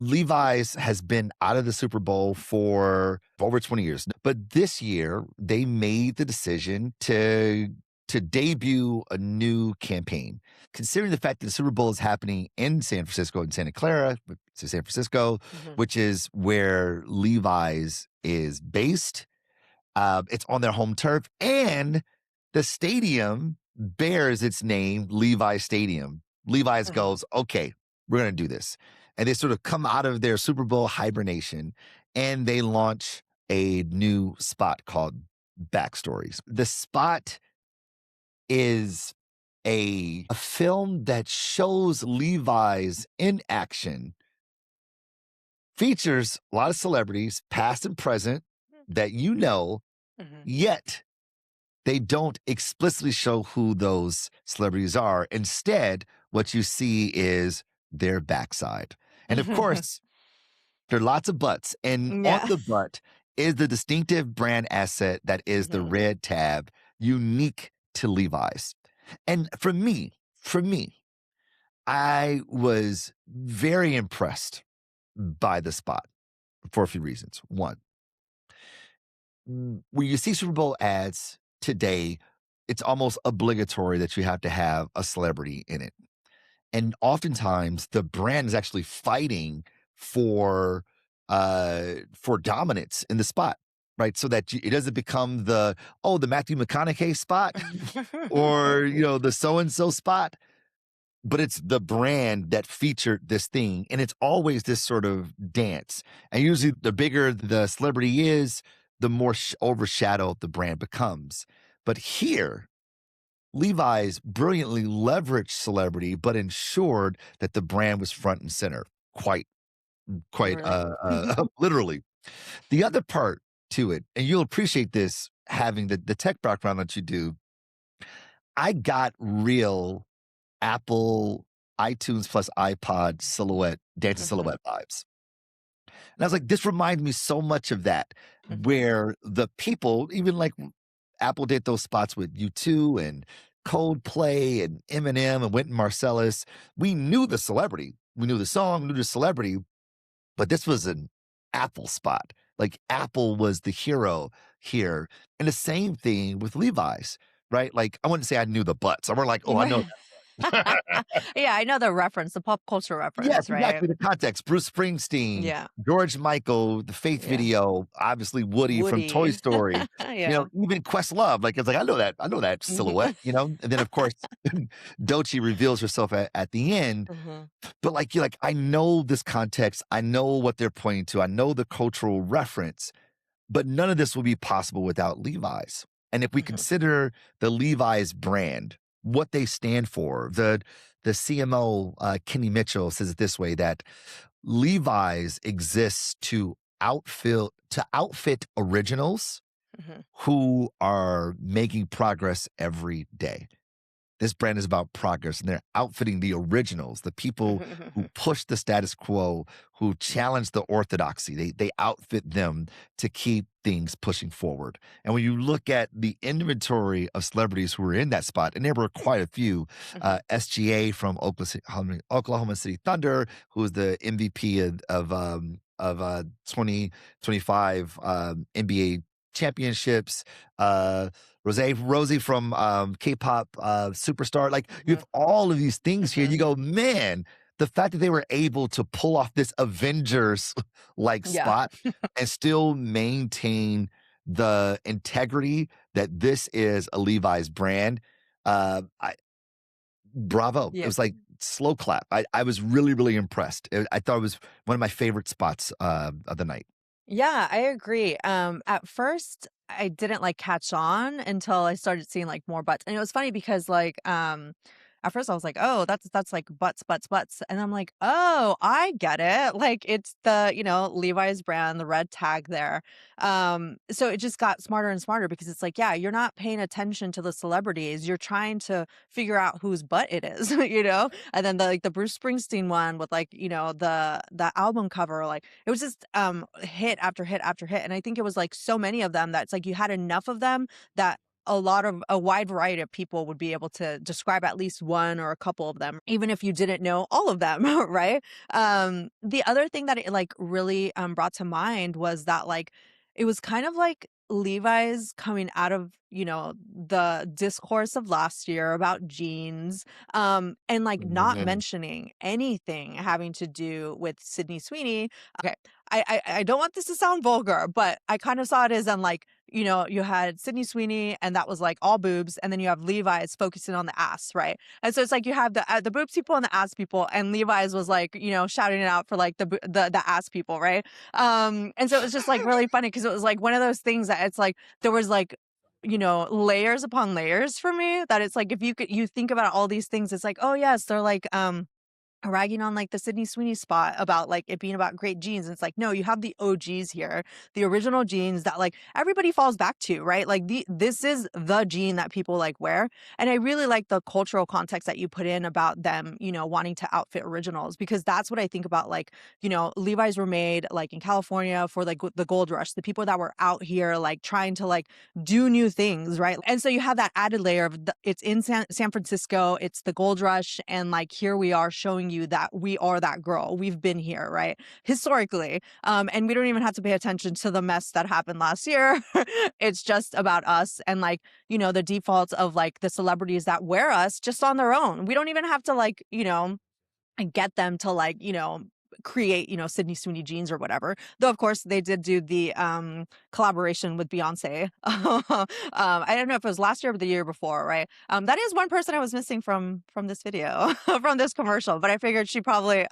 Levi's has been out of the Super Bowl for over 20 years. But this year, they made the decision to debut a new campaign. Considering the fact that the Super Bowl is happening in San Francisco and Santa Clara, so San Francisco, Mhm. which is where Levi's is based. It's on their home turf, and the stadium bears its name, Levi Stadium. Levi's Mhm. goes, okay, we're going to do this. And they sort of come out of their Super Bowl hibernation and they launch a new spot called Backstories. The spot is a film that shows Levi's in action, features a lot of celebrities, past and present, that you know, Mhm. yet they don't explicitly show who those celebrities are. Instead, what you see is their backside. And of course, there are lots of butts. And on Yeah. the butt is the distinctive brand asset that is the Mhm. red tab, unique to Levi's. And for me, I was very impressed by the spot for a few reasons. One, when you see Super Bowl ads today, it's almost obligatory that you have to have a celebrity in it. And oftentimes the brand is actually fighting for for dominance in the spot, right? So that it doesn't become the Matthew McConaughey spot or the so and so spot, but it's the brand that featured this thing. And it's always this sort of dance. And usually the bigger the celebrity is, the more overshadowed the brand becomes. But here, Levi's brilliantly leveraged celebrity, but ensured that the brand was front and center, quite Really? literally. The other part to it, and you'll appreciate this having the tech background that you do, I got real Apple iTunes plus iPod silhouette, dancing Mhm. silhouette vibes. And I was like, this reminded me so much of that, Mhm. where the people, even like Apple did those spots with U2 and Coldplay and Eminem and Wynton Marsalis. We knew the celebrity. We knew the song, we knew the celebrity, but this was an Apple spot. Like Apple was the hero here. And the same thing with Levi's, right? Like I wouldn't say I knew the butts. I weren't like, oh, I know. Yeah, I know the reference, the pop culture Yes, reference, right? exactly, the context. Bruce Springsteen, Yeah. George Michael, the Faith Yeah. video, obviously Woody from Toy Woody. Story, Yeah. even Questlove, like, it's like, I know that silhouette, Mhm. and then, of course, Doechii reveals herself at the end, Mhm. but, like, you're like, I know this context, I know what they're pointing to, I know the cultural reference, but none of this would be possible without Levi's. And if we Mhm. consider the Levi's brand, what they stand for, the CMO Kenny Mitchell says it this way that Levi's exists to outfit originals Mhm. who are making progress every day. This brand is about progress, and they're outfitting the originals, the people who push the status quo, who challenge the orthodoxy. They outfit them to keep things pushing forward. And when you look at the inventory of celebrities who were in that spot, and there were quite a few, Mhm. SGA from Oklahoma City Thunder, who was the MVP of 2025 NBA championships. Rosé from K-pop superstar. Like you Mhm. have all of these things here. Mhm. You go, man, the fact that they were able to pull off this Avengers like Yeah. spot and still maintain the integrity that this is a Levi's brand. I bravo. It Yeah. was like slow clap. I was really, really impressed. I thought it was one of my favorite spots of the night. Yeah, I agree. At first, I didn't like catch on until I started seeing like more butts, and it was funny because at first I was like, "Oh, that's like butts, butts, butts," and I'm like, "Oh, I get it." Like it's the Levi's brand, the red tag there. So it just got smarter and smarter because it's like, yeah, you're not paying attention to the celebrities, you're trying to figure out whose butt it is, And then the Bruce Springsteen one with like the album cover, like it was just hit after hit after hit, and I think it was like so many of them that it's like you had enough of them that a wide variety of people would be able to describe at least one or a couple of them, even if you didn't know all of them, right? The other thing that it like really brought to mind was that like it was kind of like Levi's coming out of, the discourse of last year about jeans, and like not Mhm. mentioning anything having to do with Sydney Sweeney. Okay. I don't want this to sound vulgar, but I kind of saw it as in like, you had Sydney Sweeney and that was like all boobs, and then you have Levi's focusing on the ass, right? And so it's like you have the boobs people and the ass people, and Levi's was like, shouting it out for like the ass people, right? And so it was just like really funny because it was like one of those things that it's like there was like layers upon layers for me that it's like if you think about all these things, it's like, oh yes, they're like ragging on like the Sydney Sweeney spot about like it being about great jeans. And it's like, no, you have the OGs here, the original jeans that like everybody falls back to, right? Like this is the jean that people like wear. And I really like the cultural context that you put in about them, wanting to outfit originals, because that's what I think about. Like, Levi's were made like in California for like the gold rush, the people that were out here like trying to like do new things, right? And so you have that added layer of it's in San Francisco, it's the gold rush, and like here we are showing you that we are that girl. We've been here, right? Historically. And we don't even have to pay attention to the mess that happened last year. It's just about us and like, the defaults of like the celebrities that wear us just on their own. We don't even have to like, and get them to like, create, Sydney Sweeney jeans or whatever. Though of course they did do the collaboration with Beyonce. I don't know if it was last year or the year before, right? That is one person I was missing from this video, from this commercial, but I figured she probably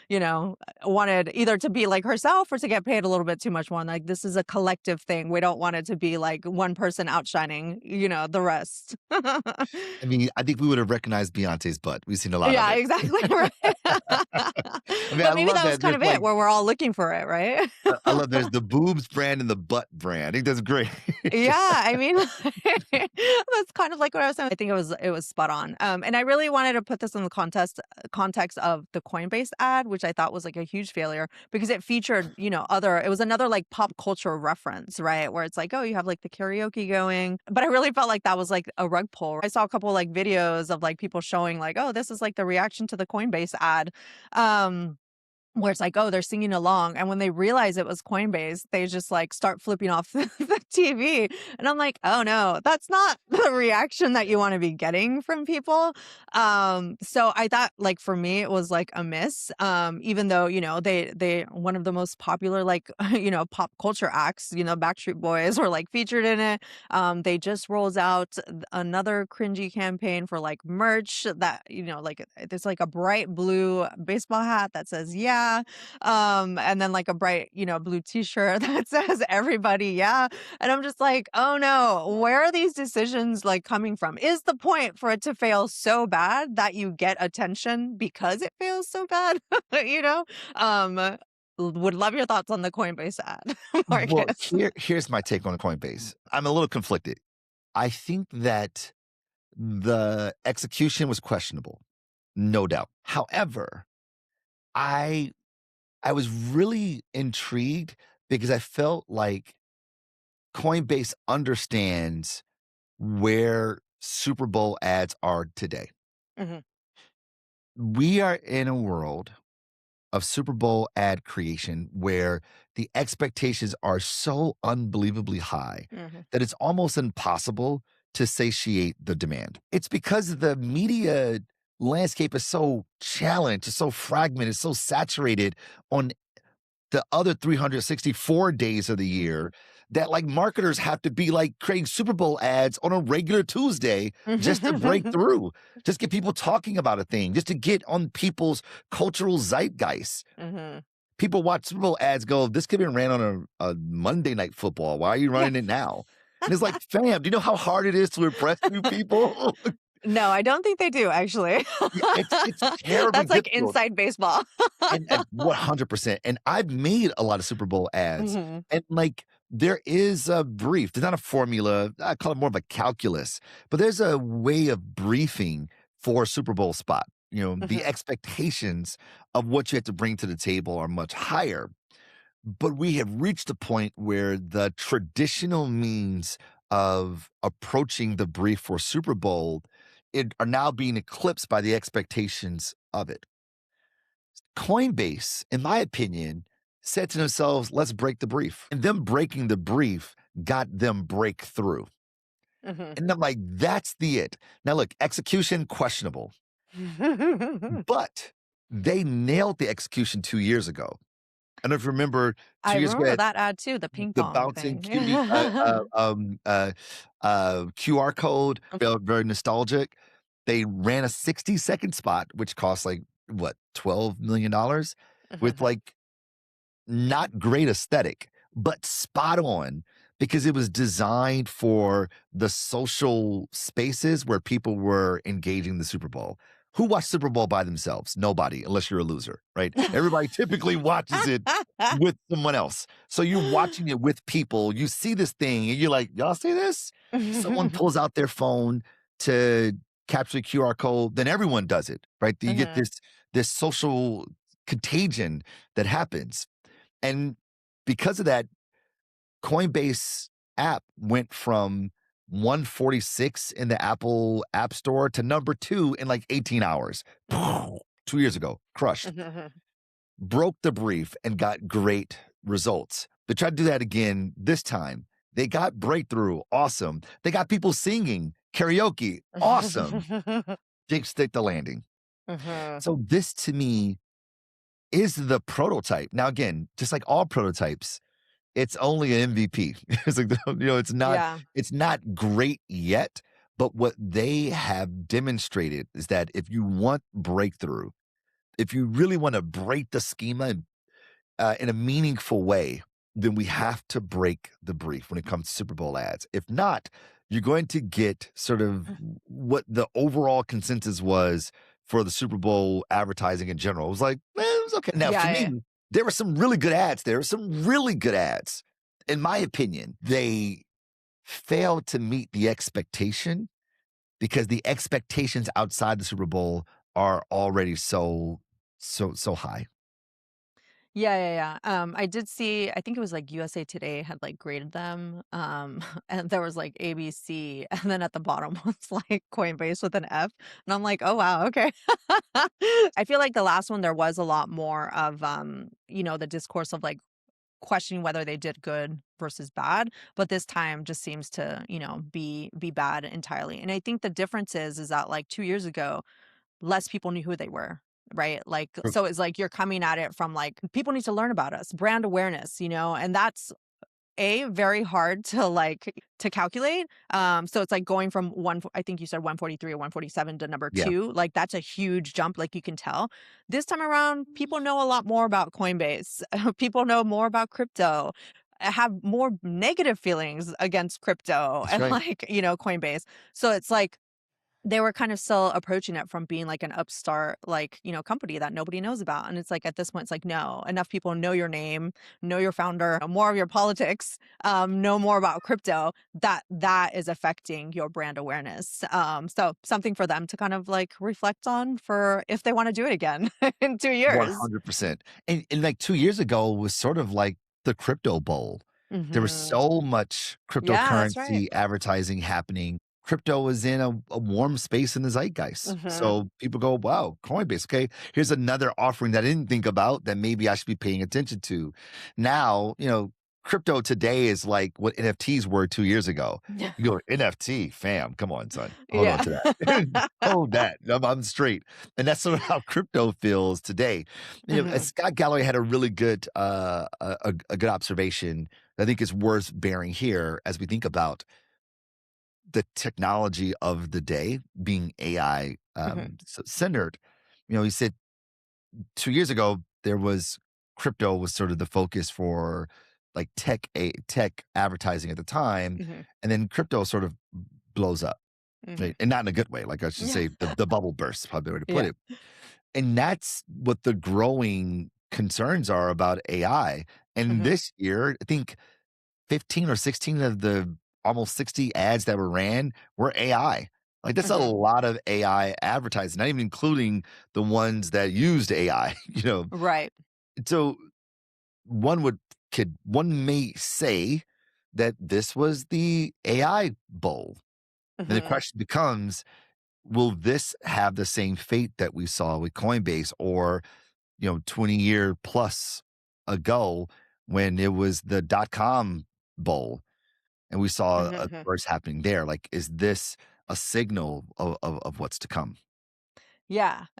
you know, wanted either to be like herself or to get paid a little bit too much more. And like this is a collective thing. We don't want it to be like one person outshining, the rest. I mean, I think we would have recognized Beyonce's butt. We've seen a lot of Yeah, it. exactly, right. I mean, I But maybe love that was that kind there's, of it, like where we're all looking for it, right? I love there's the boobs brand and the butt brand. I think that's great. Yeah, I mean, that's kind of like what I was saying. I think it was spot on. And I really wanted to put this in the context of the Coinbase ad, which I thought was like a huge failure because it featured, it was another like pop culture reference, right? Where it's like, oh, you have like the karaoke going. But I really felt like that was like a rug pull. I saw a couple like videos of like people showing like, oh, this is like the reaction to the Coinbase ad. Where it's like, oh, they're singing along, and when they realize it was Coinbase, they just, like, start flipping off the TV, and I'm like, "Oh, no, that's not the reaction that you wanna be getting from people." So I thought, like, for me, it was, like, a miss, even though, they one of the most popular, like, pop culture acts, Backstreet Boys were, like, featured in it. They just rolls out another cringy campaign for, like, merch that, like, there's, like, a bright blue baseball hat that says, "Yeah," and then, like, a bright, blue T-shirt that says, "Everybody, yeah," and I'm just like, "Oh, no, where are these decisions, like, coming from? Is the point for it to fail so bad that you get attention because it fails so bad?" You know? Would love your thoughts on the Coinbase ad, Well, Marcus. here's my take on Coinbase. I'm a little conflicted. I think that the execution was questionable, no doubt. However, I I was really intrigued because I felt like Coinbase understands where Super Bowl ads are today. Mhm, We are in a world of Super Bowl ad creation where the expectations are so unbelievably high mhm, that it's almost impossible to satiate the demand. It's because the media landscape is so challenged, it's so fragmented, so saturated on the other 364 days of the year that like marketers have to be like creating Super Bowl ads on a regular Tuesday just to break mhm. through, just get people talking about a thing, just to get on people's cultural zeitgeist. Mhm. People watch Super Bowl ads go, this could be ran on a Monday night football. Why are you Yeah. running it now? And it's like, fam, do you know how hard it is to impress new people? No, I don't think they do, actually. Yeah, it's terribly That's, like, difficult. inside baseball. And 100%, and I've made a lot of Super Bowl ads, Mhm, and, like, there is a brief, there's not a formula, I call it more of a calculus, but there's a way of briefing for a Super Bowl spot, the mhm, expectations of what you have to bring to the table are much higher, but we have reached a point where the traditional means of approaching the brief for Super Bowl are now being eclipsed by the expectations of it. Coinbase, in my opinion, said to themselves, let's break the brief. And them breaking the brief got them breakthrough. Mhm. And I'm like, that's the it. Now, look, execution questionable, but they nailed the execution 2 years ago. I don't know if you remember I 2 years ago remember at that ad too, the ping the pong bouncing thing. cutie QR code, felt very nostalgic. They ran a 60-second spot, which cost like what, $12 million with like not great aesthetic, but spot on because it was designed for the social spaces where people were engaging the Super Bowl. Who watched Super Bowl by themselves? Nobody, unless you're a loser, right? Everybody typically watches it with someone else. So you're watching it with people. You see this thing and you're like, y'all see this? Someone pulls out their phone to capture the QR code, then everyone does it, right? You get Mhm. this social contagion that happens. And because of that, Coinbase app went from 146 in the Apple App Store to number 2 in like 18 hours. 2 years ago, crushed. Broke the brief and got great results. They tried to do that again this time. They got breakthrough. Awesome. They got people singing karaoke. Awesome. Didn't stick the landing. Mhm. So this to me is the prototype. Now, again, just like all prototypes, it's only an MVP. It's like, Yeah. it's not great yet, but what they have demonstrated is that if you want breakthrough, if you really want to break the schema in a meaningful way, then we have to break the brief when it comes to Super Bowl ads. If not, you're going to get sort of what the overall consensus was for the Super Bowl advertising in general. It was like, it was okay. Now, for Yeah, me, yeah. there were some really good ads. There were some really good ads. In my opinion, they failed to meet the expectation because the expectations outside the Super Bowl are already so high. Yeah, yeah, yeah. I did see, I think it was like USA Today had like graded them. And there was like ABC, and then at the bottom was like Coinbase with an F. And I'm like, oh wow, okay. I feel like the last one there was a lot more of the discourse of like questioning whether they did good versus bad, but this time just seems to, be bad entirely. And I think the difference is that like 2 years ago, less people knew who they were, right? Like, so it's like you're coming at it from like, people need to learn about us, brand awareness, and that's very hard to like to calculate. So it's like going from I think you said 143 or 147 to number Yeah, 2. Like that's a huge jump, like you can tell. This time around, people know a lot more about Coinbase. People know more about crypto. Have more negative feelings against crypto that's and right. like, Coinbase. So it's like they were kind of still approaching it from being like an upstart, like, company that nobody knows about. And it's like at this point, it's like, no, enough people know your name, know your founder, know more of your politics, know more about crypto, that is affecting your brand awareness. So something for them to kind of like reflect on for if they want to do it again in 2 years. 100%. And like 2 years ago was sort of like the crypto bowl. There was Hmm. so much Yeah, that's right. cryptocurrency advertising happening. Crypto was in a warm space in the zeitgeist. Hmm. So people go, wow, Coinbase. Okay, here's another offering that I didn't think about that maybe I should be paying attention to. Now, crypto today is like what NFTs were 2 years ago. You go, NFT, fam, come on, son. Hold on Yeah. to that. Hold that. I'm straight. And that's sort of how crypto feels today. Hmm. Scott Galloway had a really good a good observation that I think is worth bearing here as we think about the technology of the day being AI Hmm. centered. He said 2 years ago there was crypto was sort of the focus for like tech advertising at the time, Hmm. and then crypto sort of blows up, Hmm. right? And not in a good way. Like I should Yeah. say, the bubble burst, probably the way to put Yeah. it. And that's what the growing concerns are about AI. And Hmm. this year, I think 15 or 16 of the almost 60 ads that were ran were AI. Like that's a Hmm. lot of AI advertising, not even including the ones that used AI, Right. So one may say that this was the AI bowl. And the Mhm. question becomes, will this have the same fate that we saw with Coinbase or, 20-year plus ago when it was the dot-com bowl and we saw Mhm, a mhm. burst happening there? Like, is this a signal of what's to come? Yeah.